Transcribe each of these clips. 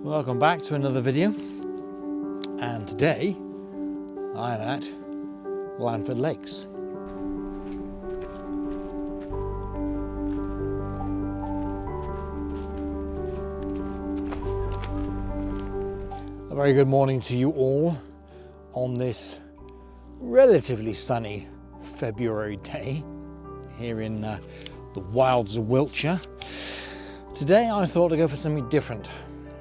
Welcome back to another video, and today I'm at Langford Lakes. A very good morning to you all on this relatively sunny February day here in the wilds of Wiltshire. Today I thought I'd go for something different.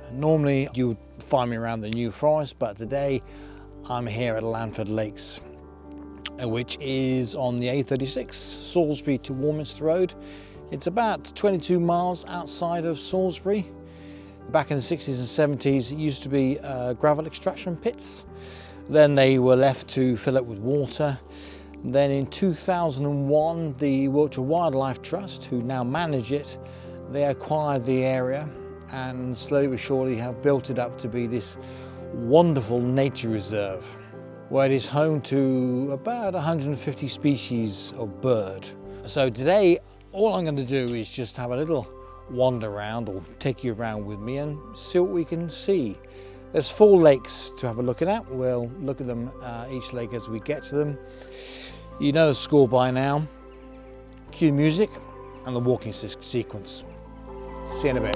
Normally you would find me around the New Forest, but today I'm here at Langford Lakes, which is on the A36, Salisbury to Warminster Road. It's about 22 miles outside of Salisbury. Back in the 60s and 70s, it used to be gravel extraction pits. Then they were left to fill up with water. Then in 2001, the Wiltshire Wildlife Trust, who now manage it, they acquired the area and slowly but surely have built it up to be this wonderful nature reserve, where it is home to about 150 species of bird. So today, all I'm going to do is just have a little wander around, or take you around with me and see what we can see. There's 4 lakes to have a look at. We'll look at them, each lake as we get to them. You know the score by now. Cue music and the walking sequence. See you in a bit.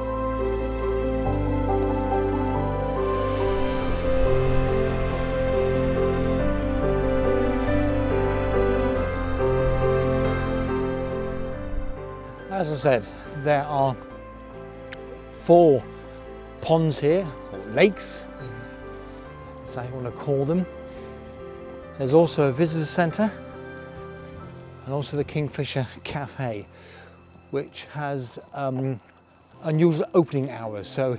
As I said, there are 4 ponds here, or lakes, as I want to call them. There's also a visitor centre and also the Kingfisher Cafe, which has unusual opening hours, so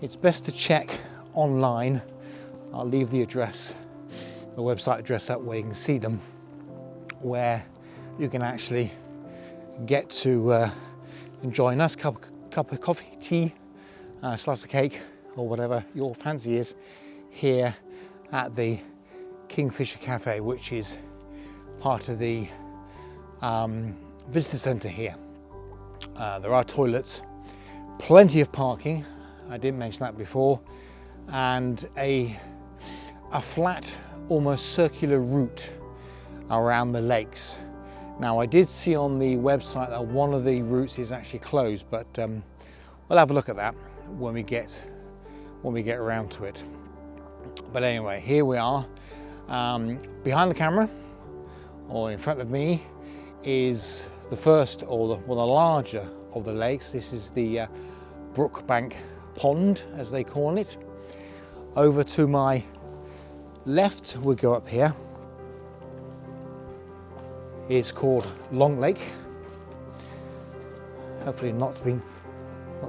it's best to check online. I'll leave the address, the website address, that way you can see them, where you can actually get to enjoy a nice cup of coffee, tea, slice of cake, or whatever your fancy is, here at the Kingfisher Cafe, which is part of the visitor centre here. There are toilets, plenty of parking, I didn't mention that before, and a flat, almost circular route around the lakes. Now, I did see on the website that one of the routes is actually closed, but we'll have a look at that when we get around to it. But anyway, here we are. Behind the camera, or in front of me, is the first, or the larger of the lakes. This is the Brookbank Pond, as they call it. Over to my left, we'll go up here. It's called Long Lake. Hopefully not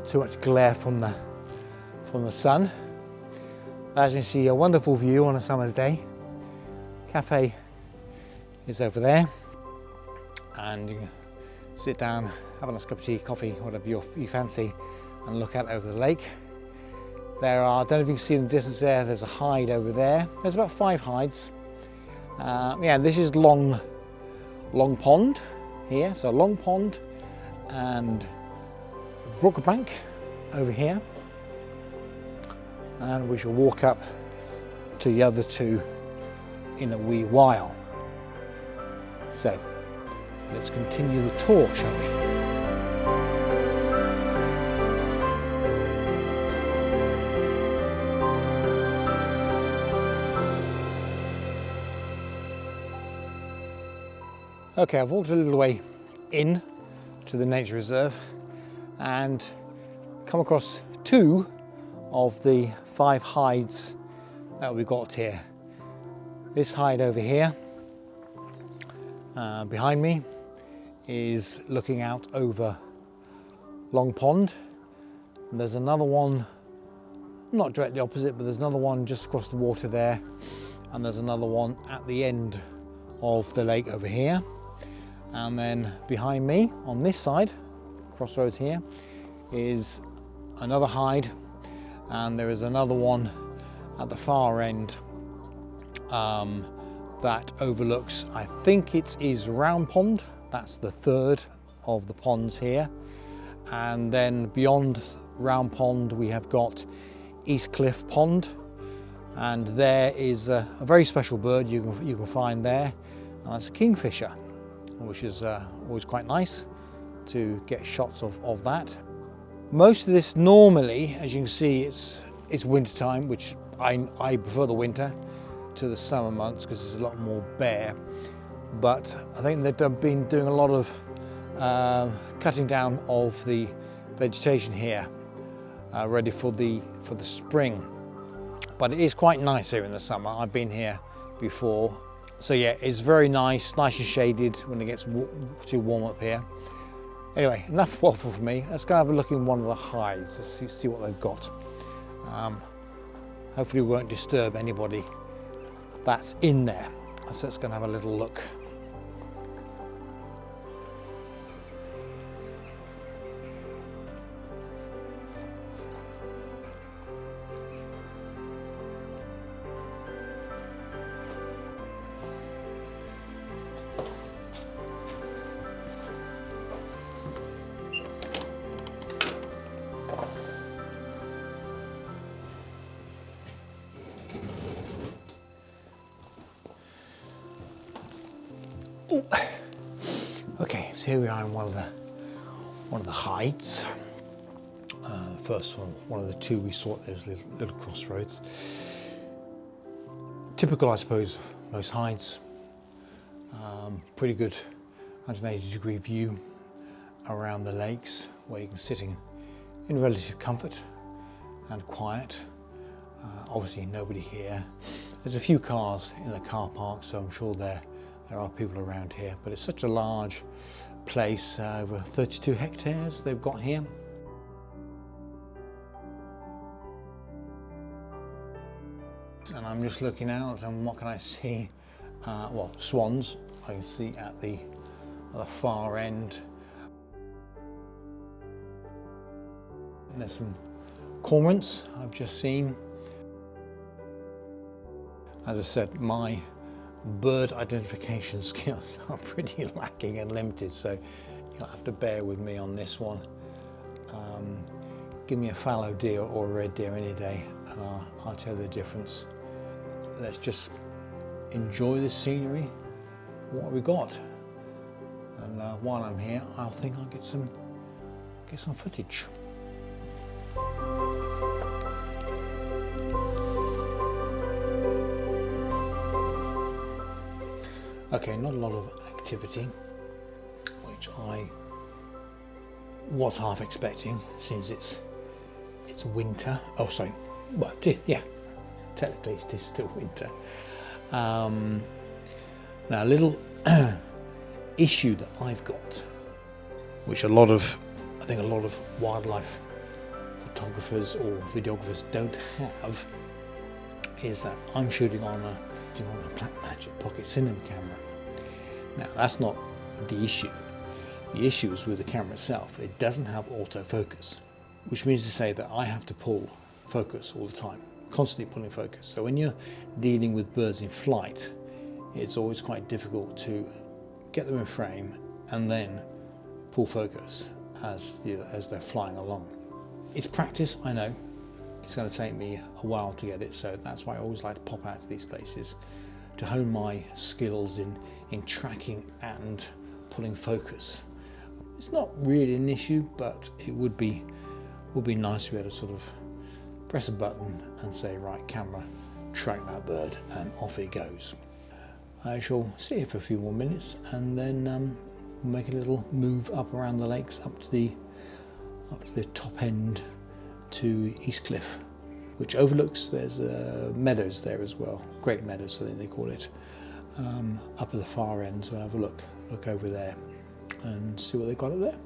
too much glare from the sun. As you can see, a wonderful view on a summer's day. Cafe is over there, and you can sit down, have a nice cup of tea, coffee, whatever you fancy, and look out over the lake. There are, I don't know if you can see in the distance there's a hide over there. There's about 5 hides. Yeah, this is Long Pond here, so Long Pond and Brookbank over here, and we shall walk up to the other 2 in a wee while. So let's continue the tour, shall we? Okay, I've walked a little way in to the nature reserve and come across 2 of the 5 hides that we've got here. This hide over here, behind me, is looking out over Long Pond. And there's another one, not directly opposite, but there's another one just across the water there. And there's another one at the end of the lake over here. And then behind me, on this side, crossroads here, is another hide, and there is another one at the far end that overlooks, I think it is Round Pond. That's the 3rd of the ponds here. And then beyond Round Pond we have got East Cliff Pond, and there is a very special bird you can find there, and that's a kingfisher, which is always quite nice to get shots of that. Most of this normally, as you can see, it's winter time, which I prefer the winter to the summer months because it's a lot more bare. But I think they've been doing a lot of cutting down of the vegetation here, ready for the spring. But it is quite nice here in the summer. I've been here before, so yeah, it's very nice and shaded when it gets too warm up here. Anyway, enough waffle for me. Let's go have a look in one of the hides. Let's see what they've got. Hopefully we won't disturb anybody that's in there. So let's go and have a little look. Ooh. Okay, so here we are in one of the hides. The first one of the two we saw at those little crossroads. Typical, I suppose, of most hides. Pretty good 180-degree view around the lakes, where you can sit in relative comfort and quiet. Obviously, nobody here. There's a few cars in the car park, so I'm sure there are people around here, but it's such a large place, over 32 hectares they've got here. And I'm just looking out, and what can I see? Well, swans I can see at the far end. And there's some cormorants I've just seen. As I said, my bird identification skills are pretty lacking and limited, so you'll have to bear with me on this one. Give me a fallow deer or a red deer any day and I'll tell you the difference. Let's just enjoy the scenery, what we got, and while I'm here I think I'll get some footage. Okay, not a lot of activity, which I was half expecting since it's winter. Oh, sorry. Well, yeah, technically it is still winter. Now, a little issue that I've got, which I think a lot of wildlife photographers or videographers don't have, is that I'm shooting on a Blackmagic Pocket Cinema Camera. Now, that's not the issue. The issue is with the camera itself. It doesn't have autofocus, which means to say that I have to pull focus all the time, constantly pulling focus. So when you're dealing with birds in flight, it's always quite difficult to get them in frame and then pull focus as they're flying along. It's practice, I know. It's going to take me a while to get it, so that's why I always like to pop out to these places to hone my skills in tracking and pulling focus. It's not really an issue, but it would be nice to be able to sort of press a button and say, right, camera, track that bird, and off it goes. I shall sit here for a few more minutes and then make a little move up around the lakes, up to the top end to East Cliff, which overlooks, there's meadows there as well, grape meadows I think they call it, up at the far end. So I'll have a look over there and see what they've got up there.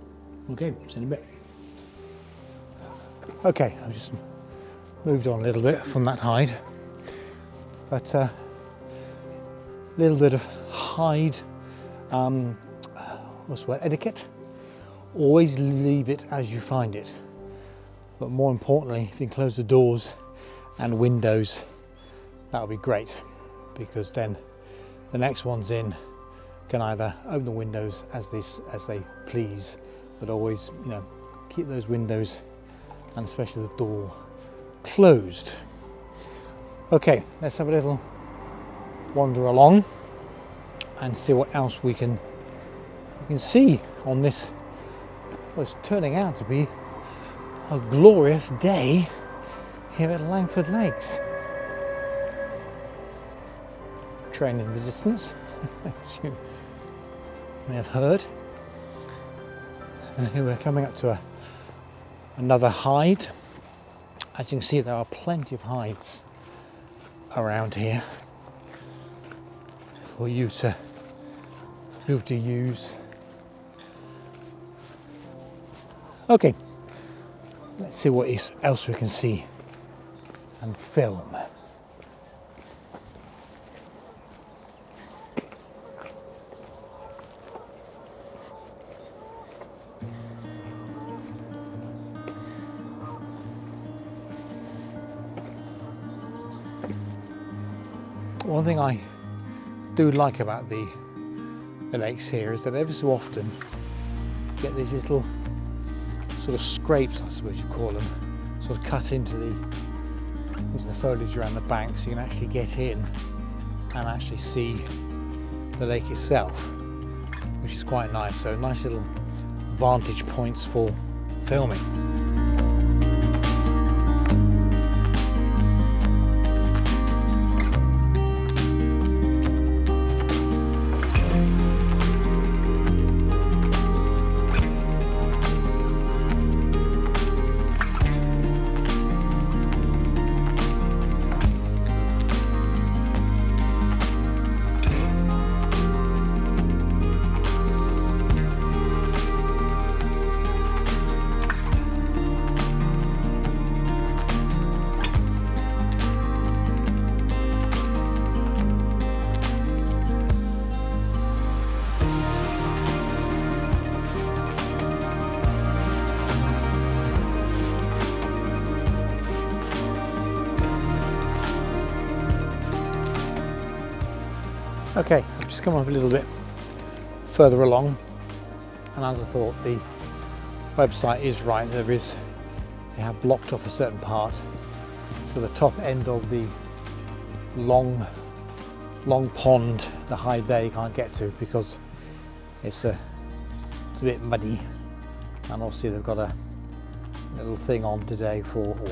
Okay, see you in a bit. Okay, I've just moved on a little bit from that hide, but a little bit of hide, what's the word, etiquette. Always leave it as you find it. But more importantly, if you can close the doors and windows, that would be great, because then the next ones in can either open the windows as they please, but always, keep those windows and especially the door closed. Okay, let's have a little wander along and see what else we can see on this, what's turning out to be a glorious day here at Langford Lakes. Train in the distance, as you may have heard. And here we're coming up to another hide. As you can see, there are plenty of hides around here for you to use. Okay, let's see what else we can see and film. One thing I do like about the lakes here is that every so often you get these little sort of scrapes, I suppose you call them, sort of cut into the foliage around the bank, so you can actually get in and actually see the lake itself, which is quite nice. So nice little vantage points for filming. Okay, I've just come up a little bit further along, and as I thought, the website is right. They have blocked off a certain part, so the top end of the long pond, the hide there, you can't get to because it's a bit muddy, and obviously they've got a little thing on today for, or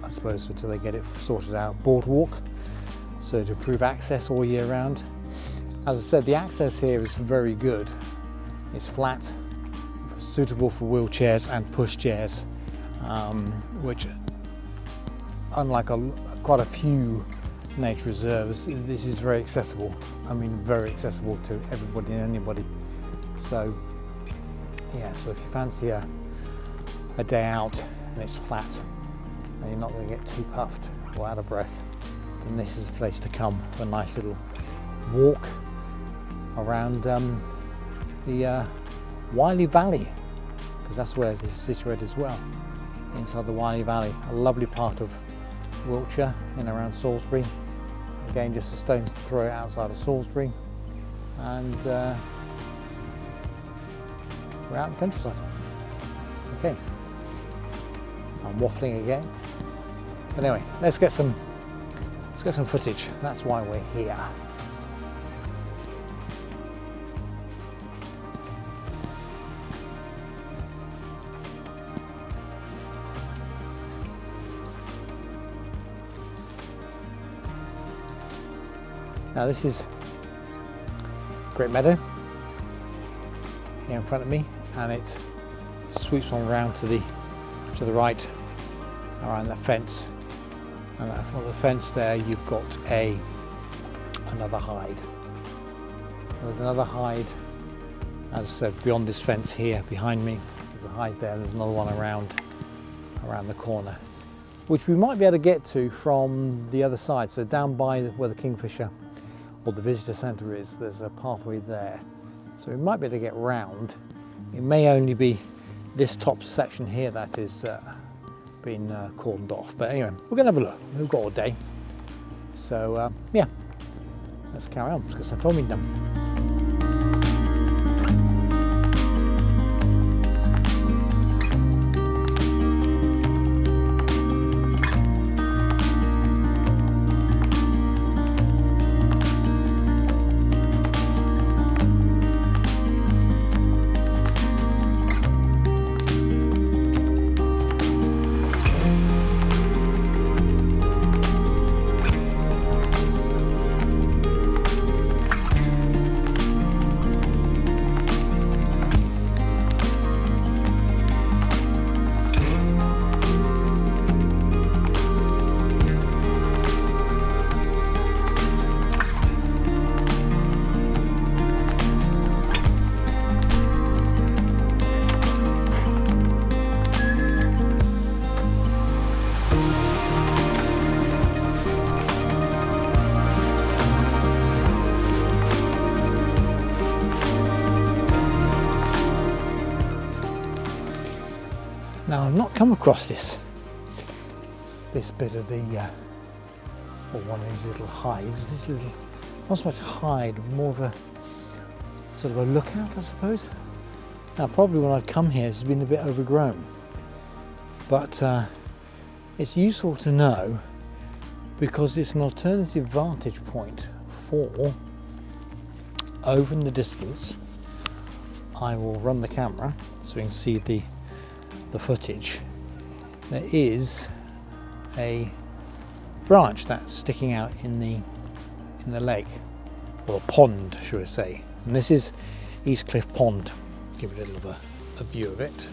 I suppose until they get it sorted out, boardwalk, so to improve access all year round. As I said, the access here is very good. It's flat, suitable for wheelchairs and pushchairs, which, unlike quite a few nature reserves, this is very accessible. I mean, very accessible to everybody and anybody. So, yeah, so if you fancy a day out and it's flat and you're not going to get too puffed or out of breath, then this is a place to come for a nice little walk around the Wylie Valley, because that's where this is situated as well, inside the Wylie Valley, a lovely part of Wiltshire in around Salisbury. Again, just a stone's throw outside of Salisbury, and we're out in the countryside. Okay, I'm waffling again, but anyway, let's get some footage. That's why we're here. Now this is Great Meadow here in front of me, and it sweeps on round to the right around that fence, and on the fence there you've got another hide. There's another hide, as I said, beyond this fence here behind me. There's a hide there, there's another one around the corner, which we might be able to get to from the other side. So down by where the Kingfisher or the visitor centre is, there's a pathway there, so we might be able to get round. It may only be this top section here that is been cordoned off, but anyway, we're going to have a look. We've got all day, so yeah, let's carry on. Let's get some filming done. come across this bit of the, or one of these little hides, this little, not so much a hide, more of a sort of a lookout, I suppose. Now probably when I've come here it's been a bit overgrown, but it's useful to know because it's an alternative vantage point for, over in the distance, I will run the camera so you can see the footage. There is a branch that's sticking out in the lake, or pond should I say, and this is East Cliff Pond. Give it a little a view of it.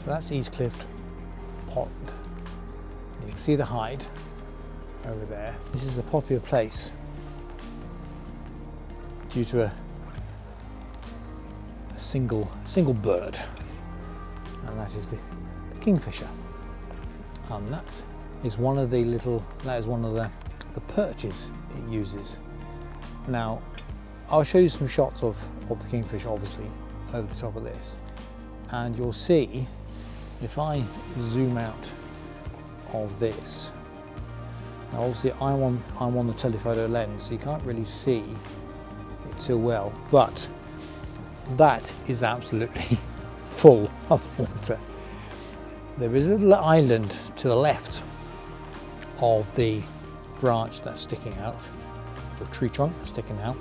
So that's East Cliff Pond. You can see the hide over there. This is a popular place due to a single bird, and that is the kingfisher. And that is one of the perches it uses. Now I'll show you some shots of the kingfisher obviously over the top of this, and you'll see if I zoom out of this. Now obviously I'm on the telephoto lens, so you can't really see it too well, but that is absolutely full of water. There is a little island to the left of the branch that's sticking out, or tree trunk that's sticking out.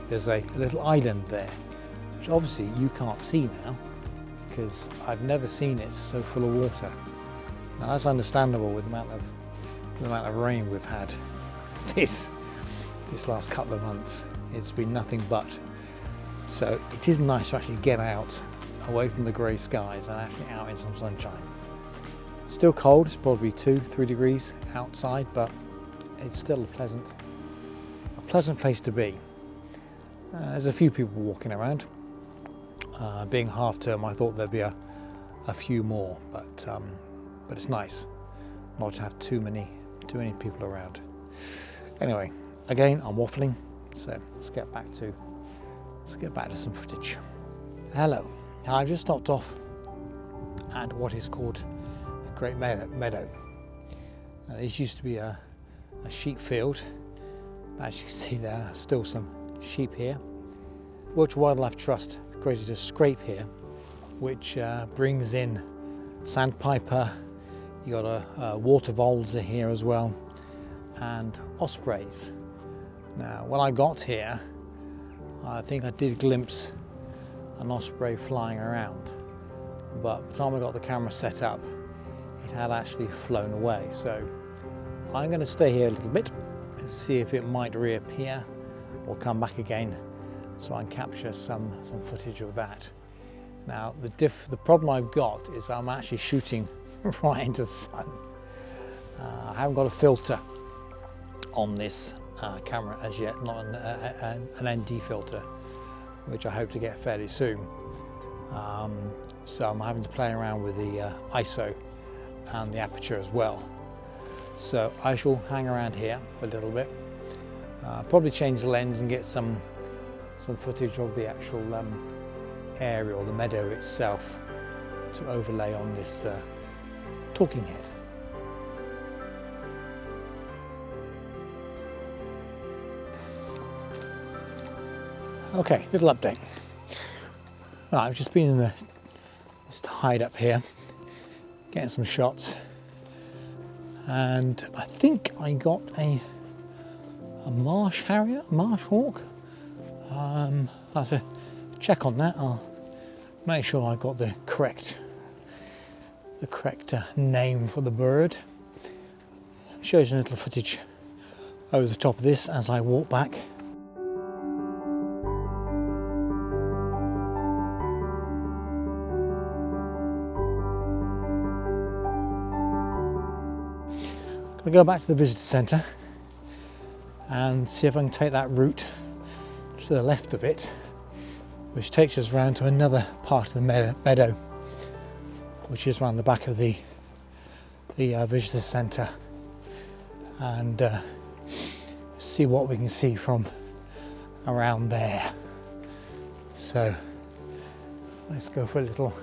There's a little island there, which obviously you can't see now because I've never seen it so full of water. Now that's understandable with the amount of rain we've had this last couple of months. It's been nothing but. So it is nice to actually get out away from the grey skies and actually out in some sunshine. It's still cold, it's probably 2-3 degrees outside, but it's still a pleasant place to be. There's a few people walking around. Being half term, I thought there'd be a few more, but it's nice not to have too many people around. Anyway, again, I'm waffling, so let's get back to some footage. Hello, I've just stopped off at what is called a great meadow. Now, this used to be a sheep field. As you can see, there are still some sheep here. Wiltshire Wildlife Trust created a scrape here, which brings in sandpiper. You got water voles here as well, and ospreys. Now, when I got here, I think I did glimpse an osprey flying around, but by the time I got the camera set up, it had actually flown away. So I'm going to stay here a little bit and see if it might reappear or come back again, so I can capture some footage of that. Now the problem I've got is I'm actually shooting right into the sun. I haven't got a filter on this camera as yet, not an ND filter, which I hope to get fairly soon. So I'm having to play around with the ISO and the aperture as well. So I shall hang around here for a little bit, probably change the lens and get some footage of the actual area or the meadow itself to overlay on this talking head. Okay, little update. Right, I've just been in this hide up here, getting some shots, and I think I got a marsh harrier, marsh hawk. I'll have to check on that. I'll make sure I got the correct name for the bird. Shows you a little footage over the top of this as I walk back. I'll go back to the visitor centre and see if I can take that route to the left of it, which takes us round to another part of the meadow, which is around the back of the visitor centre, and see what we can see from around there. So let's go for a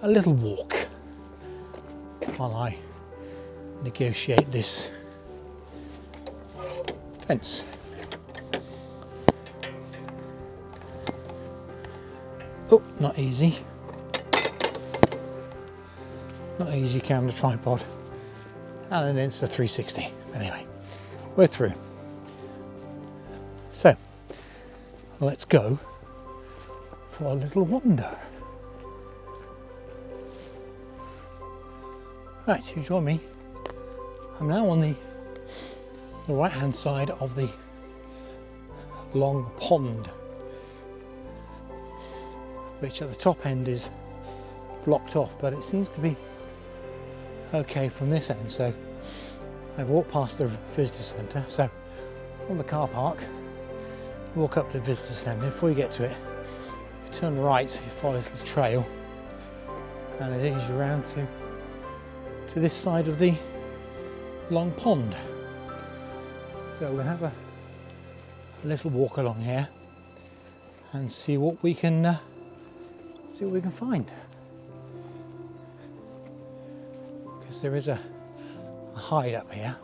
a little walk while I negotiate this fence. Oh, not easy. Not easy carrying the tripod. And then it's the 360. Anyway, we're through. So, let's go for a little wander. Right, you join me. I'm now on the right hand side of the long pond, which at the top end is blocked off, but it seems to be okay from this end. So I've walked past the visitor centre, so from the car park, walk up to the visitor centre. Before you get to it, you turn right, you follow a little trail, and it leads you around to this side of the long pond. So we'll have a little walk along here and see what we can find. Because there is a hide up here.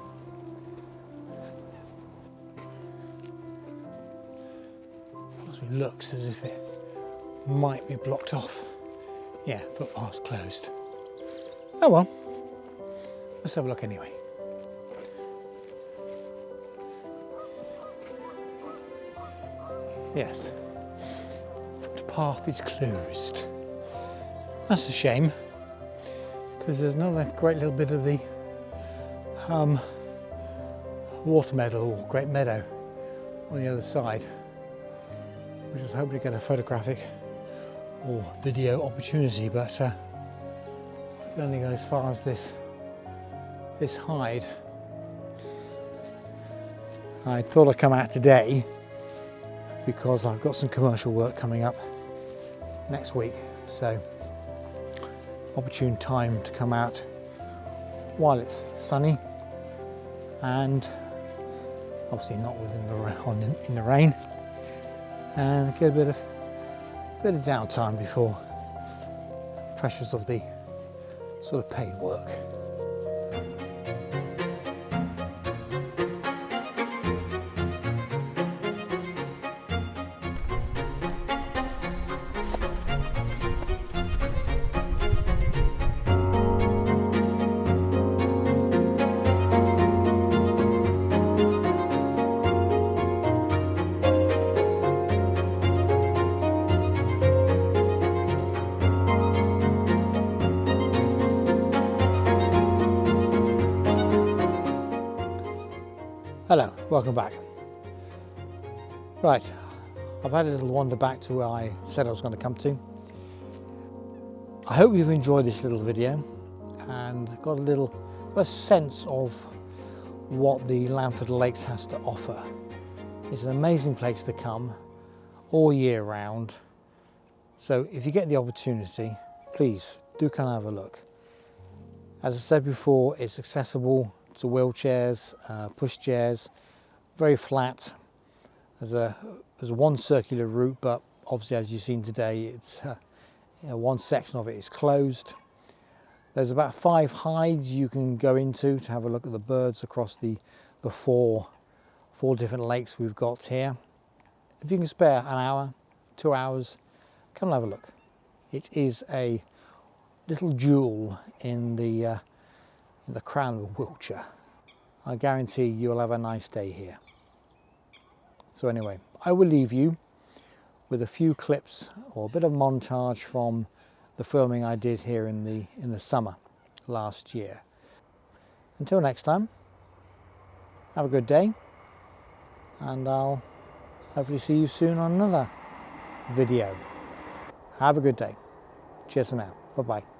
It looks as if it might be blocked off. Yeah, footpath's closed. Oh well, let's have a look anyway. Yes, footpath is closed. That's a shame, because there's another great little bit of the water meadow or great meadow on the other side, which I was hoping to get a photographic or video opportunity, but I can only go as far as this hide. I thought I'd come out today because I've got some commercial work coming up next week, so opportune time to come out while it's sunny and obviously not in the rain, and get a bit of downtime before pressures of the sort of paid work. Hello, welcome back. Right, I've had a little wander back to where I said I was going to come to. I hope you've enjoyed this little video and got a sense of what the Langford Lakes has to offer. It's an amazing place to come all year round. So if you get the opportunity, please do come and have a look. As I said before, it's accessible to wheelchairs, pushchairs, very flat. There's one circular route, but obviously as you've seen today, it's one section of it is closed. There's about 5 hides you can go into to have a look at the birds across the four different lakes we've got here. If you can spare an hour, 2 hours, come and have a look. It is a little jewel in the crown of Wiltshire. I guarantee you'll have a nice day here. So anyway, I will leave you with a few clips or a bit of montage from the filming I did here in the summer last year. Until next time, have a good day, and I'll hopefully see you soon on another video. Have a good day. Cheers for now. Bye-bye.